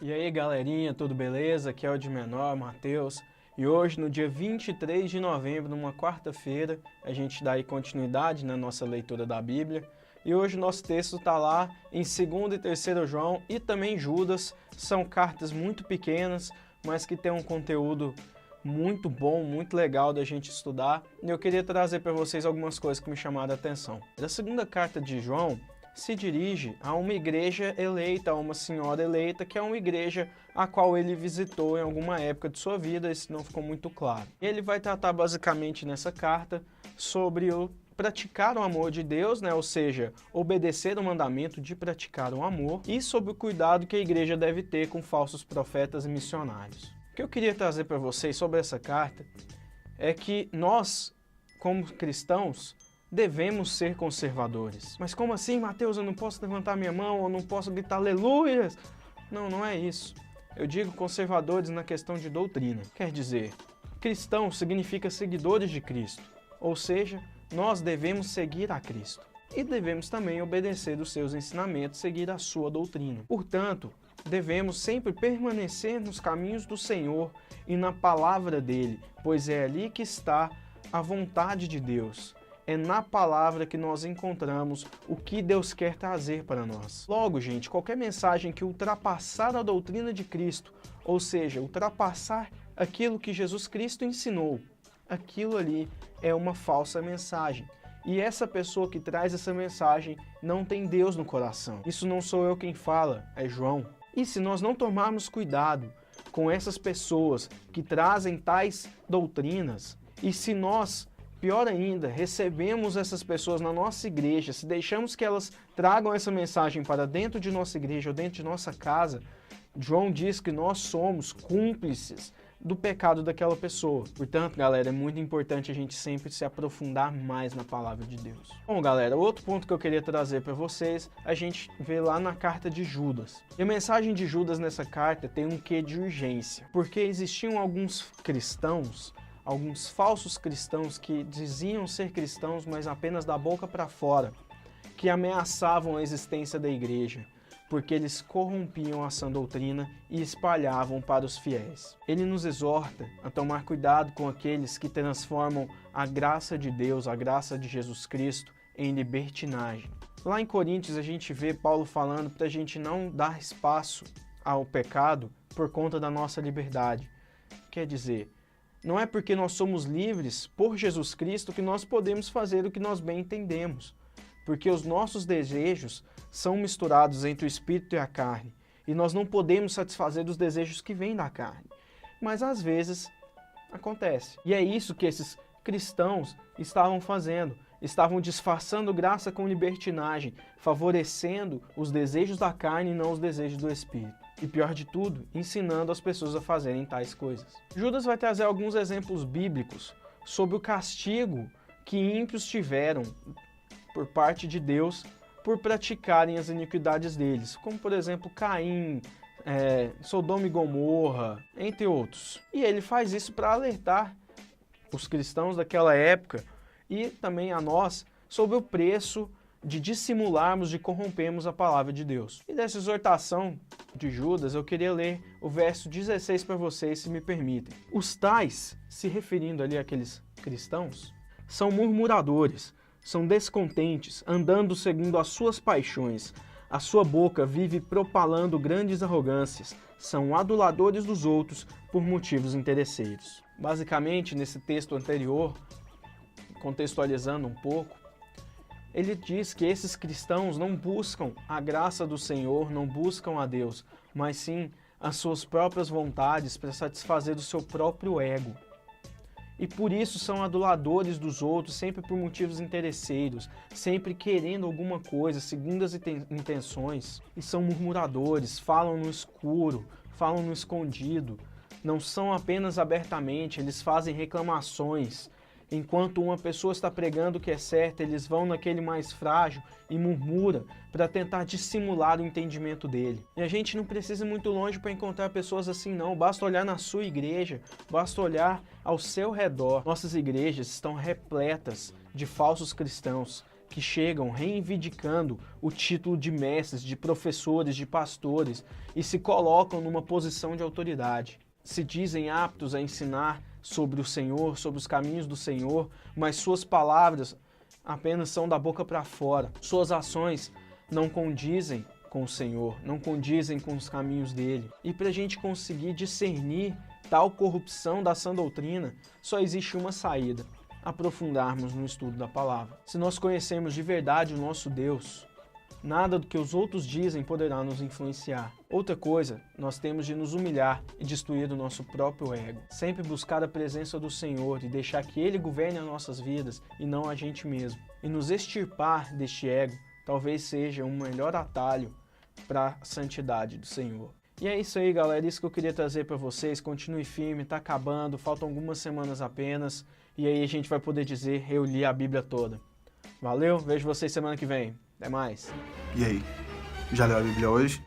E aí galerinha, tudo beleza? Aqui é o de menor, Matheus. E hoje, no dia 23 de novembro, numa quarta-feira, a gente dá aí continuidade na nossa leitura da Bíblia. E hoje o nosso texto está lá em 2º e 3º João e também Judas. São cartas muito pequenas, mas que tem um conteúdo muito bom, muito legal da gente estudar. E eu queria trazer para vocês algumas coisas que me chamaram a atenção. A segunda carta de João se dirige a uma igreja eleita, a uma senhora eleita, que é uma igreja a qual ele visitou em alguma época de sua vida, isso não ficou muito claro. Ele vai tratar basicamente nessa carta sobre o praticar o amor de Deus, ou seja, obedecer o mandamento de praticar o amor, e sobre o cuidado que a igreja deve ter com falsos profetas e missionários. O que eu queria trazer para vocês sobre essa carta é que nós, como cristãos, devemos ser conservadores. Mas como assim, Mateus? Eu não posso levantar minha mão, eu não posso gritar aleluias? Não, não é isso. Eu digo conservadores na questão de doutrina. Quer dizer, cristão significa seguidores de Cristo. Ou seja, nós devemos seguir a Cristo. E devemos também obedecer os seus ensinamentos, seguir a sua doutrina. Portanto, devemos sempre permanecer nos caminhos do Senhor e na palavra dele, pois é ali que está a vontade de Deus. É na palavra que nós encontramos o que Deus quer trazer para nós. Logo, gente, qualquer mensagem que ultrapassar a doutrina de Cristo, ou seja, ultrapassar aquilo que Jesus Cristo ensinou, aquilo ali é uma falsa mensagem. E essa pessoa que traz essa mensagem não tem Deus no coração. Isso não sou eu quem fala, é João. E se nós não tomarmos cuidado com essas pessoas que trazem tais doutrinas, e se nós, pior ainda, recebemos essas pessoas na nossa igreja, se deixamos que elas tragam essa mensagem para dentro de nossa igreja ou dentro de nossa casa, João diz que nós somos cúmplices do pecado daquela pessoa. Portanto, galera, é muito importante a gente sempre se aprofundar mais na palavra de Deus. Bom, galera, outro ponto que eu queria trazer para vocês, a gente vê lá na carta de Judas. E a mensagem de Judas nessa carta tem um quê de urgência, porque existiam alguns cristãos, alguns falsos cristãos que diziam ser cristãos, mas apenas da boca para fora, que ameaçavam a existência da igreja, porque eles corrompiam a sã doutrina e espalhavam para os fiéis. Ele nos exorta a tomar cuidado com aqueles que transformam a graça de Deus, a graça de Jesus Cristo, em libertinagem. Lá em Coríntios a gente vê Paulo falando para a gente não dar espaço ao pecado por conta da nossa liberdade. Quer dizer, não é porque nós somos livres por Jesus Cristo que nós podemos fazer o que nós bem entendemos. Porque os nossos desejos são misturados entre o espírito e a carne. E nós não podemos satisfazer os desejos que vêm da carne. Mas às vezes acontece. E é isso que esses cristãos estavam fazendo. Estavam disfarçando graça com libertinagem, favorecendo os desejos da carne e não os desejos do espírito. E pior de tudo, ensinando as pessoas a fazerem tais coisas. Judas vai trazer alguns exemplos bíblicos sobre o castigo que ímpios tiveram por parte de Deus por praticarem as iniquidades deles, como por exemplo Caim, Sodoma e Gomorra, entre outros. E ele faz isso para alertar os cristãos daquela época e também a nós sobre o preço de dissimularmos, de corrompermos a palavra de Deus. E dessa exortação de Judas, eu queria ler o verso 16 para vocês, se me permitem. Os tais, se referindo ali àqueles cristãos, são murmuradores, são descontentes, andando segundo as suas paixões. A sua boca vive propalando grandes arrogâncias, são aduladores dos outros por motivos interesseiros. Basicamente, nesse texto anterior, contextualizando um pouco, ele diz que esses cristãos não buscam a graça do Senhor, não buscam a Deus, mas sim as suas próprias vontades para satisfazer o seu próprio ego. E por isso são aduladores dos outros, sempre por motivos interesseiros, sempre querendo alguma coisa, segundo as intenções. E são murmuradores, falam no escuro, falam no escondido. Não são apenas abertamente, eles fazem reclamações. Enquanto uma pessoa está pregando o que é certo, eles vão naquele mais frágil e murmura para tentar dissimular o entendimento dele. E a gente não precisa ir muito longe para encontrar pessoas assim não, basta olhar na sua igreja, basta olhar ao seu redor. Nossas igrejas estão repletas de falsos cristãos que chegam reivindicando o título de mestres, de professores, de pastores e se colocam numa posição de autoridade. Se dizem aptos a ensinar sobre o Senhor, sobre os caminhos do Senhor, mas suas palavras apenas são da boca para fora. Suas ações não condizem com o Senhor, não condizem com os caminhos dele. E para a gente conseguir discernir tal corrupção da sã doutrina, só existe uma saída: aprofundarmos no estudo da palavra. Se nós conhecemos de verdade o nosso Deus, nada do que os outros dizem poderá nos influenciar. Outra coisa, nós temos de nos humilhar e destruir o nosso próprio ego. Sempre buscar a presença do Senhor e deixar que Ele governe as nossas vidas e não a gente mesmo. E nos extirpar deste ego talvez seja um melhor atalho para a santidade do Senhor. E é isso aí, galera, isso que eu queria trazer para vocês. Continue firme, tá acabando, faltam algumas semanas apenas, e aí a gente vai poder dizer: eu li a Bíblia toda. Valeu, vejo vocês semana que vem. Até mais. E aí, já leu a Bíblia hoje?